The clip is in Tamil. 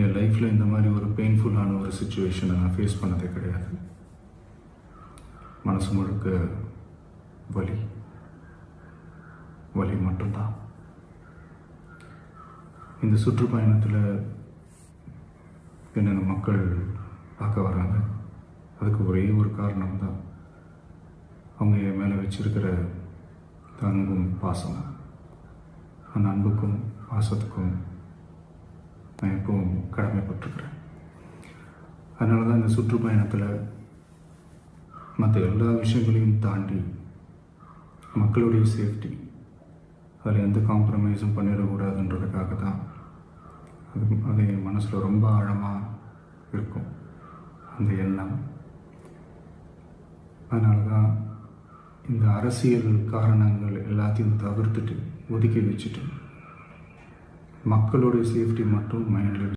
என் லைஃப்பில் இந்த மாதிரி ஒரு பெயின்ஃபுல்லான ஒரு சுச்சுவேஷனை நான் ஃபேஸ் பண்ணதே கிடையாது. மனசு முழுக்க வலி வலி மட்டும்தான். இந்த சுற்றுப்பயணத்தில் என்னென்ன மக்கள் பார்க்க வராங்க, அதுக்கு ஒரே ஒரு காரணம் தான் அவங்க என் மேலே வச்சிருக்கிற அன்பும் பாசம். அந்த அன்புக்கும் பாசத்துக்கும் நான் எப்பவும் கடமைப்பட்டிருக்கிறேன். அதனால தான் இந்த சுற்றுப்பயணத்தில் மற்ற எல்லா விஷயங்களையும் தாண்டி மக்களுடைய சேஃப்டி, அதில் எந்த காம்ப்ரமைஸும் பண்ணிடக்கூடாதுன்றதுக்காக தான் அது என் மனசில் ரொம்ப ஆழமாக இருக்கும் அந்த எண்ணம். அதனால தான் இந்த அரசியல் காரணங்கள் எல்லாத்தையும் தவிர்த்துட்டு ஒதுக்கி வச்சுட்டு மக்களுடைய சேஃப்டி மட்டும் மைண்டில்